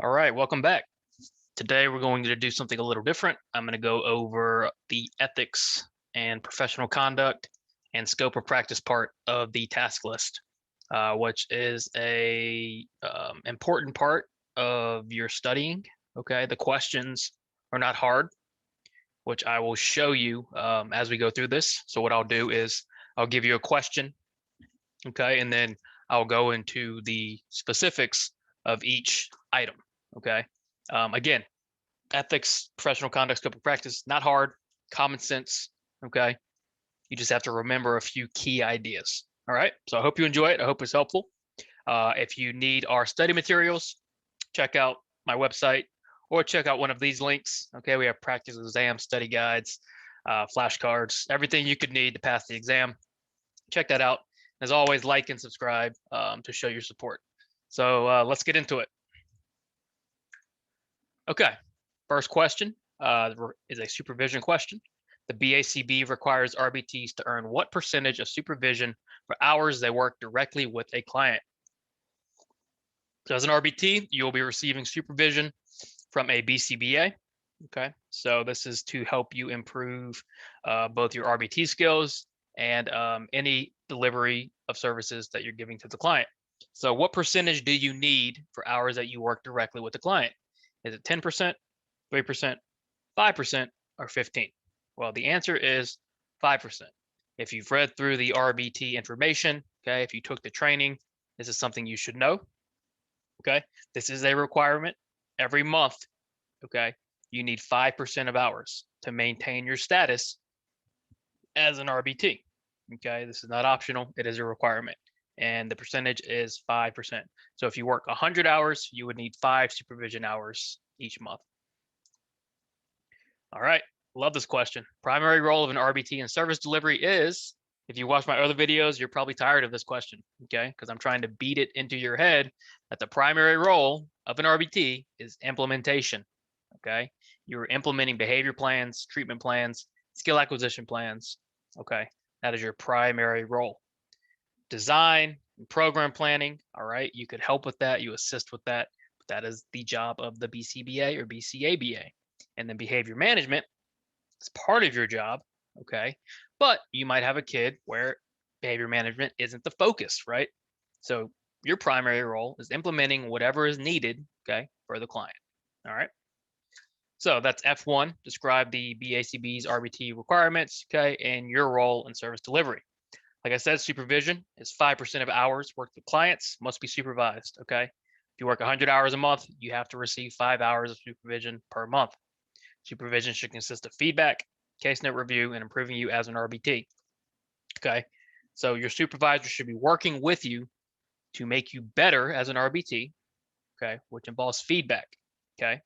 All right, welcome back. Today we're going to do something a little different. I'm going to go over the ethics and professional conduct and scope of practice part of the task list, which is a important part of your studying. Okay, the questions are not hard, which I will show you as we go through this. So what I'll do is I'll give you a question, okay, and then I'll go into the specifics of each item. Okay. Again, ethics, professional conduct, scope of practice, not hard, common sense. Okay. You just have to remember a few key ideas. All right. So I hope you enjoy it. I hope it's helpful. If you need our study materials, check out my website or check out one of these links. Okay. We have practice exam study guides, flashcards, everything you could need to pass the exam. Check that out. As always, like and subscribe to show your support. So let's get into it. Okay, first question is a supervision question. The BACB requires RBTs to earn what percentage of supervision for hours they work directly with a client? So as an RBT, you will be receiving supervision from a BCBA. Okay, so this is to help you improve both your RBT skills and any delivery of services that you're giving to the client. So what percentage do you need for hours that you work directly with the client? Is it 10%, 3%, 5%, or 15%? Well, the answer is 5%. If you've read through the RBT information, okay, if you took the training, this is something you should know. Okay, this is a requirement every month. Okay, you need 5% of hours to maintain your status as an RBT. Okay, this is not optional, it is a requirement. And the percentage is 5%. So if you work 100 hours, you would need 5 supervision hours each month. All right, love this question. Primary role of an RBT in service delivery is, if you watch my other videos, you're probably tired of this question, okay? Because I'm trying to beat it into your head that the primary role of an RBT is implementation, okay? You're implementing behavior plans, treatment plans, skill acquisition plans, okay? That is your primary role. Design and program planning, all right, you could help with that, you assist with that, but that is the job of the BCBA or BCABA. And then behavior management is part of your job, okay, but you might have a kid where behavior management isn't the focus, right? So your primary role is implementing whatever is needed, okay, for the client. All right, so that's F1, describe the BACB's RBT requirements, okay, and your role in service delivery. Like I said, supervision is 5% of hours worked with clients must be supervised, okay? If you work 100 hours a month, you have to receive 5 hours of supervision per month. Supervision should consist of feedback, case note review, and improving you as an RBT, okay? So your supervisor should be working with you to make you better as an RBT, okay, which involves feedback, okay?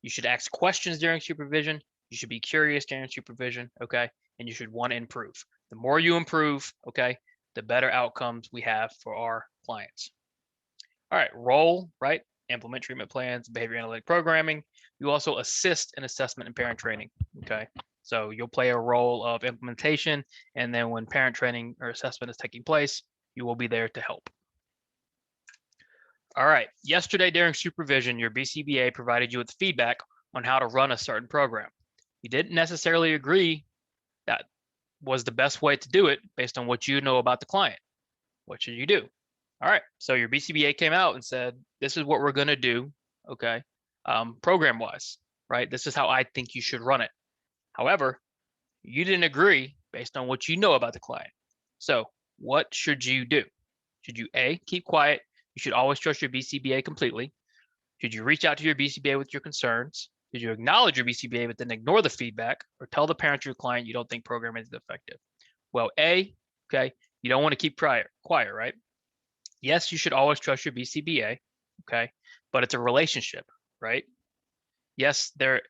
You should ask questions during supervision. You should be curious during supervision, okay? And you should want to improve. The more you improve, okay, the better outcomes we have for our clients. All right, role, right? Implement treatment plans, behavior analytic programming. You also assist in assessment and parent training, okay? So you'll play a role of implementation, and then when parent training or assessment is taking place, you will be there to help. All right, yesterday during supervision, your BCBA provided you with feedback on how to run a certain program. You didn't necessarily agree that was the best way to do it based on what you know about the client. What should you do? All right, so your BCBA came out and said, this is what we're gonna do, okay, program-wise, right? This is how I think you should run it. However, you didn't agree based on what you know about the client. So what should you do? Should you A, keep quiet? You should always trust your BCBA completely. Should you reach out to your BCBA with your concerns? Should you acknowledge your BCBA but then ignore the feedback, or tell the parent or your client you don't think programming is effective? Well, A, okay, you don't want to keep quiet, right? Yes, you should always trust your BCBA, okay, but it's a relationship, right? Yes, they're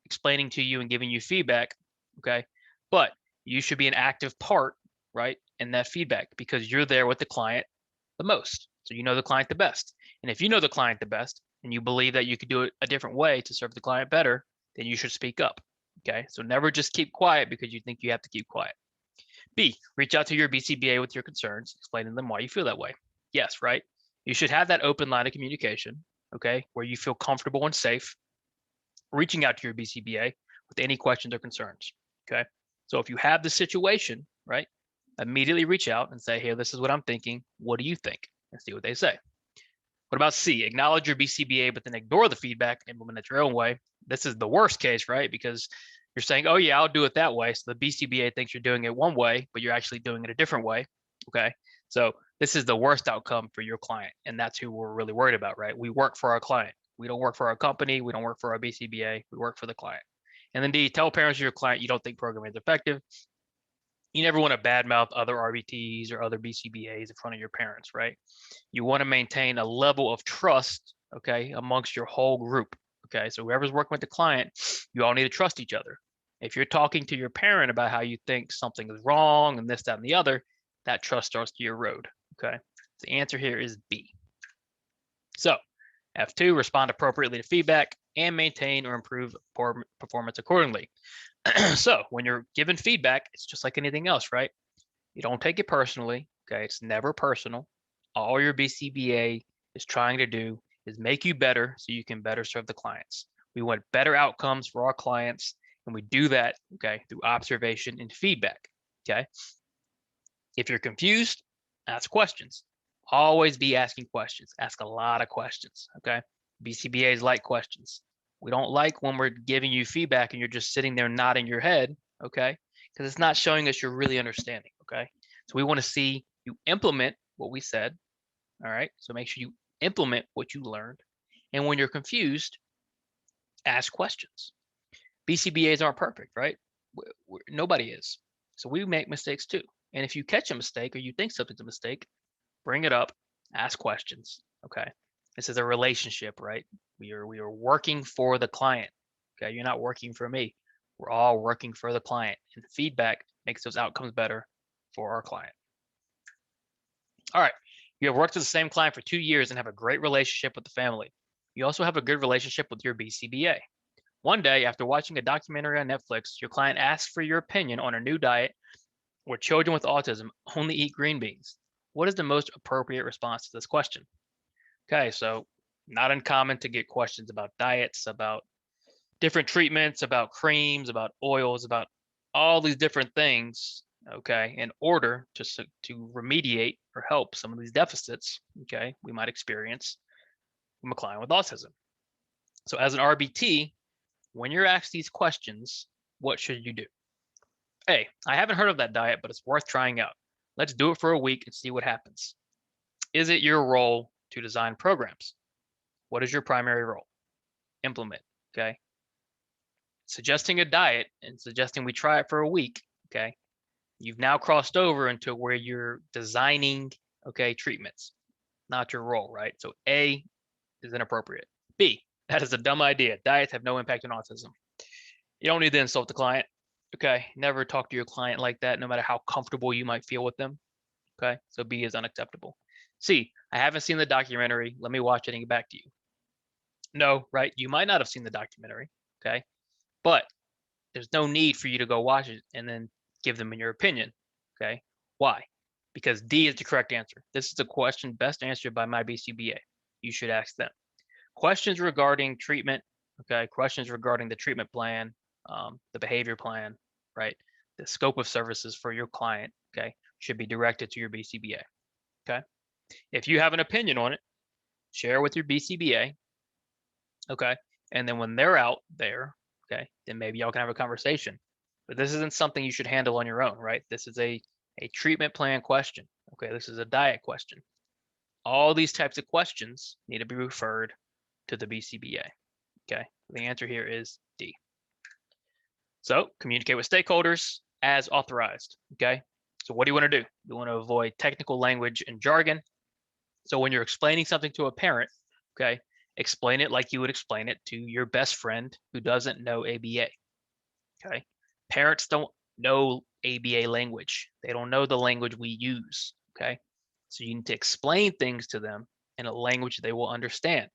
explaining to you and giving you feedback, okay, but you should be an active part, right, in that feedback because you're there with the client the most. So you know the client the best. And if you know the client the best and you believe that you could do it a different way to serve the client better, then you should speak up. Okay, so never just keep quiet because you think you have to keep quiet. B, reach out to your BCBA with your concerns, explaining to them why you feel that way. Yes, right? You should have that open line of communication, okay, where you feel comfortable and safe reaching out to your BCBA with any questions or concerns, okay? So if you have the situation, right, immediately reach out and say, hey, this is what I'm thinking. What do you think? And see what they say. What about C? Acknowledge your BCBA, but then ignore the feedback and implement it your own way. This is the worst case, right? Because you're saying, oh yeah, I'll do it that way. So the BCBA thinks you're doing it one way, but you're actually doing it a different way, okay? So this is the worst outcome for your client. And that's who we're really worried about, right? We work for our client. We don't work for our company. We don't work for our BCBA. We work for the client. And then D, tell parents of your client you don't think programming is effective. You never want to badmouth other RBTs or other BCBAs in front of your parents, right? You want to maintain a level of trust, okay, amongst your whole group, okay? So whoever's working with the client, you all need to trust each other. If you're talking to your parent about how you think something is wrong and this, that, and the other, that trust starts to erode, okay? The answer here is B. So F2, respond appropriately to feedback and maintain or improve performance accordingly. So when you're given feedback, it's just like anything else, right? You don't take it personally, okay? It's never personal. All your BCBA is trying to do is make you better so you can better serve the clients. We want better outcomes for our clients, and we do that, okay, through observation and feedback, okay? If you're confused, ask questions. Always be asking questions. Ask a lot of questions, okay? BCBAs like questions. We don't like when we're giving you feedback and you're just sitting there nodding your head, okay? Because it's not showing us you're really understanding, okay? So we want to see you implement what we said, all right? So make sure you implement what you learned. And when you're confused, ask questions. BCBAs aren't perfect, right? Nobody is. So we make mistakes too. And if you catch a mistake or you think something's a mistake, bring it up, ask questions, okay? This is a relationship, right? We are working for the client, okay? You're not working for me. We're all working for the client, and feedback makes those outcomes better for our client. All right, you have worked with the same client for 2 years and have a great relationship with the family. You also have a good relationship with your BCBA. One day, after watching a documentary on Netflix, your client asks for your opinion on a new diet where children with autism only eat green beans. What is the most appropriate response to this question? Okay, so not uncommon to get questions about diets, about different treatments, about creams, about oils, about all these different things, okay, in order to remediate or help some of these deficits, okay, we might experience from a client with autism. So as an RBT, when you're asked these questions, what should you do? Hey, I haven't heard of that diet, but it's worth trying out. Let's do it for a week and see what happens. Is it your role to design programs? What is your primary role? Implement, okay? Suggesting a diet and suggesting we try it for a week, okay? You've now crossed over into where you're designing, okay, treatments, not your role, right? So A is inappropriate. B, that is a dumb idea. Diets have no impact on autism. You don't need to insult the client, okay? Never talk to your client like that, no matter how comfortable you might feel with them, okay? So B is unacceptable. C, I haven't seen the documentary. Let me watch it and get back to you. No, right? You might not have seen the documentary, okay? But there's no need for you to go watch it and then give them your opinion, okay? Why? Because D is the correct answer. This is a question best answered by my BCBA. You should ask them. Questions regarding treatment, okay? Questions regarding the treatment plan, the behavior plan, right? The scope of services for your client, okay, should be directed to your BCBA, okay? If you have an opinion on it, share with your BCBA, okay? And then when they're out there, okay, then maybe y'all can have a conversation. But this isn't something you should handle on your own, right? This is a treatment plan question, okay? This is a diet question. All these types of questions need to be referred to the BCBA, okay? The answer here is D. So communicate with stakeholders as authorized, okay? So what do you want to do? You want to avoid technical language and jargon. So when you're explaining something to a parent, okay, explain it like you would explain it to your best friend who doesn't know ABA, okay? Parents don't know ABA language. They don't know the language we use, okay? So you need to explain things to them in a language they will understand,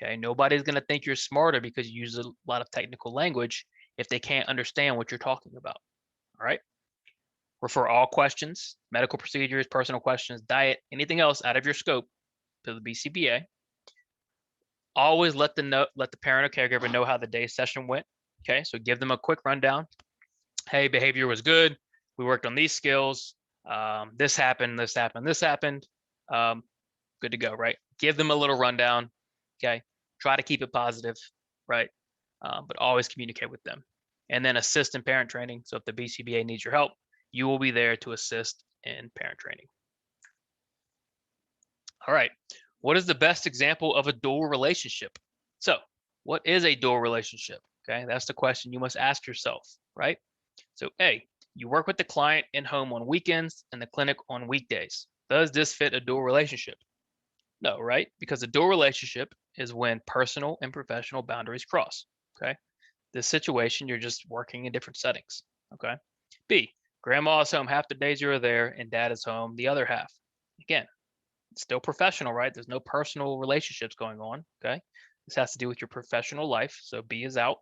okay? Nobody's going to think you're smarter because you use a lot of technical language if they can't understand what you're talking about, all right? Refer all questions, medical procedures, personal questions, diet, anything else out of your scope to the BCBA. Always let the parent or caregiver know how the day's session went. Okay, so give them a quick rundown. Hey, behavior was good. We worked on these skills. This happened, this happened, this happened. Good to go, right? Give them a little rundown. Okay, try to keep it positive, right? But always communicate with them. And then assist in parent training. So if the BCBA needs your help, you will be there to assist in parent training. All right. What is the best example of a dual relationship? So what is a dual relationship? Okay, that's the question you must ask yourself, right? So A, you work with the client in home on weekends and the clinic on weekdays. Does this fit a dual relationship? No, right? Because a dual relationship is when personal and professional boundaries cross. Okay. This situation, you're just working in different settings. Okay. B, grandma is home half the days you're there and dad is home the other half. Again, it's still professional, right? There's no personal relationships going on. Okay. This has to do with your professional life. So B is out.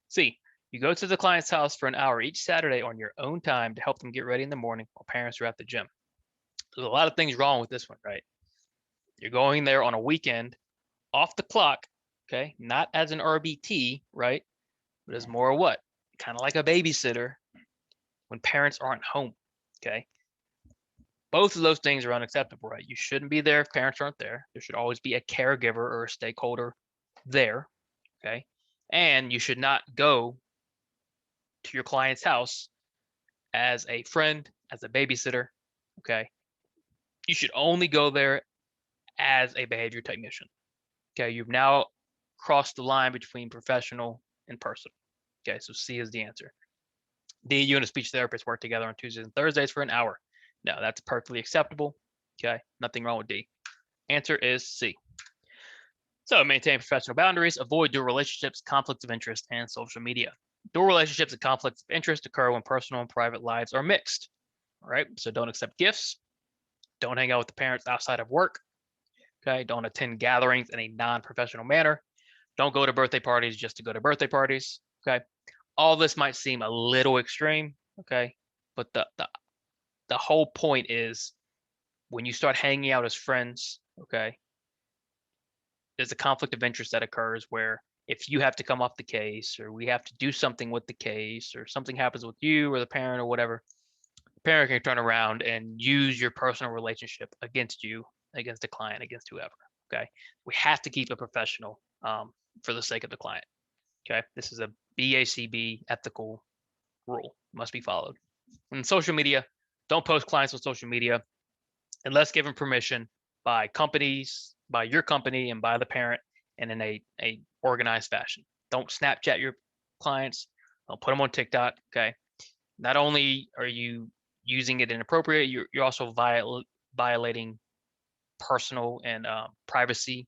C, you go to the client's house for an hour each Saturday on your own time to help them get ready in the morning while parents are at the gym. There's a lot of things wrong with this one, right? You're going there on a weekend off the clock, okay? Not as an RBT, right? But as more what? Kind of like a babysitter when parents aren't home, okay? Both of those things are unacceptable, right? You shouldn't be there if parents aren't there. There should always be a caregiver or a stakeholder there, okay? And you should not go to your client's house as a friend, as a babysitter, okay? You should only go there as a behavior technician. Okay, you've now crossed the line between professional and personal. Okay, so C is the answer. D, you and a speech therapist work together on Tuesdays and Thursdays for an hour. No, that's perfectly acceptable. Okay, nothing wrong with D. Answer is C. So maintain professional boundaries, avoid dual relationships, conflicts of interest, and social media. Dual relationships and conflicts of interest occur when personal and private lives are mixed. All right, so don't accept gifts. Don't hang out with the parents outside of work. Okay, don't attend gatherings in a non-professional manner. Don't go to birthday parties just to go to birthday parties. Okay, all this might seem a little extreme. Okay, but the whole point is when you start hanging out as friends. Okay, there's a conflict of interest that occurs where if you have to come off the case or we have to do something with the case or something happens with you or the parent or whatever, the parent can turn around and use your personal relationship against you, against the client, against whoever. Okay, we have to keep it professional for the sake of the client. Okay, this is a BACB ethical rule, must be followed. In social media, don't post clients on social media unless given permission by companies, by your company, and by the parent, and in a organized fashion. Don't Snapchat your clients. Don't put them on TikTok. Okay, not only are you using it inappropriate, you're also violating personal and privacy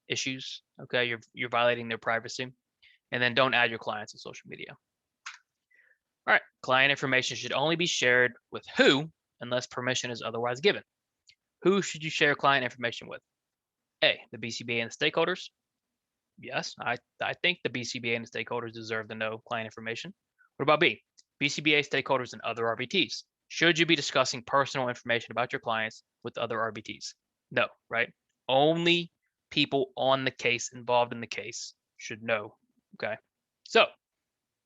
issues. Okay, you're violating their privacy. And then don't add your clients to social media. All right, client information should only be shared with who unless permission is otherwise given. Who should you share client information with? A, the BCBA and the stakeholders. Yes, I think the BCBA and the stakeholders deserve to know client information. What about B, BCBA stakeholders and other RBTs? Should you be discussing personal information about your clients with other RBTs? No, right? Only people on the case, involved in the case, should know. Okay, so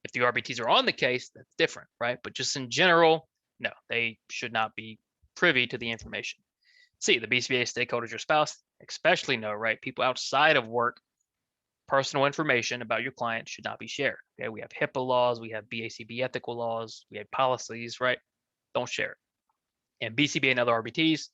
if the RBTs are on the case, that's different, right? But just in general, no, they should not be privy to the information. See, the BCBA stakeholders, your spouse, especially no, right? People outside of work, personal information about your client should not be shared. Okay, we have HIPAA laws, we have BACB ethical laws, we have policies, right? Don't share it. And BCBA and other RBTs,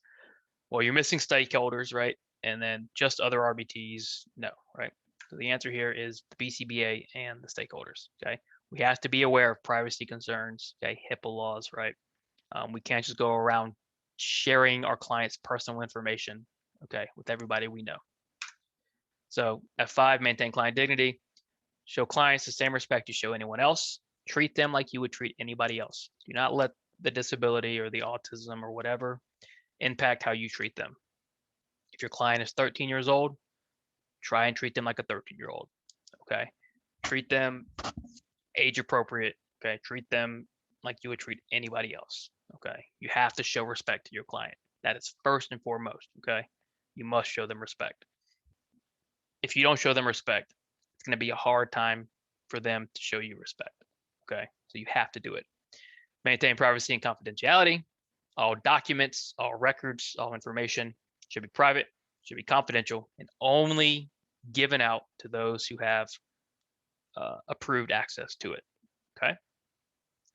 well, you're missing stakeholders, right? And then just other RBTs, no, right? So the answer here is the BCBA and the stakeholders, okay? We have to be aware of privacy concerns, okay? HIPAA laws, right? We can't just go around sharing our clients' personal information, okay, with everybody we know. So F5, maintain client dignity. Show clients the same respect you show anyone else. Treat them like you would treat anybody else. Do not let the disability or the autism or whatever impact how you treat them. If your client is 13 years old, try and treat them like a 13-year-old, okay? Treat them age appropriate, okay? Treat them like you would treat anybody else, okay? You have to show respect to your client. That is first and foremost, okay? You must show them respect. if you don't show them respect, it's going to be a hard time for them to show you respect. Okay, so you have to do it. Maintain privacy and confidentiality. All documents, all records, all information should be private, should be confidential, and only given out to those who have approved access to it. Okay.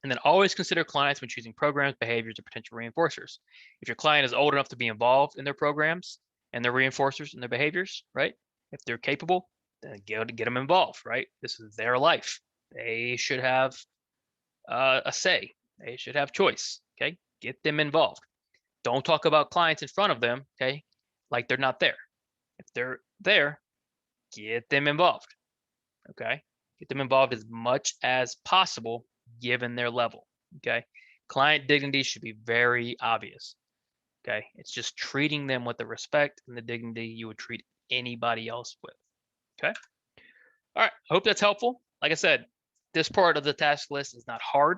And then always consider clients when choosing programs, behaviors, or potential reinforcers. If your client is old enough to be involved in their programs and their reinforcers and their behaviors, right? If they're capable, then get them involved, right? This is their life. They should have a say. They should have choice. Okay. Get them involved. Don't talk about clients in front of them. Okay. Like they're not there. If they're there, get them involved. Okay. Get them involved as much as possible given their level. Okay. Client dignity should be very obvious. Okay. It's just treating them with the respect and the dignity you would treat anybody else with. Okay. All right. I hope that's helpful. Like I said, this part of the task list is not hard.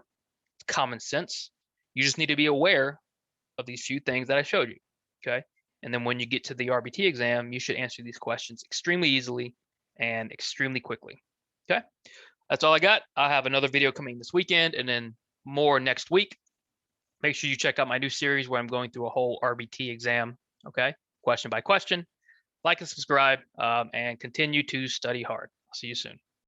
It's common sense. You just need to be aware of these few things that I showed you. Okay. And then when you get to the RBT exam, you should answer these questions extremely easily and extremely quickly. Okay. That's all I got. I'll have another video coming this weekend and then more next week. Make sure you check out my new series where I'm going through a whole RBT exam. Okay. Question by question. Like and subscribe and continue to study hard. I'll see you soon.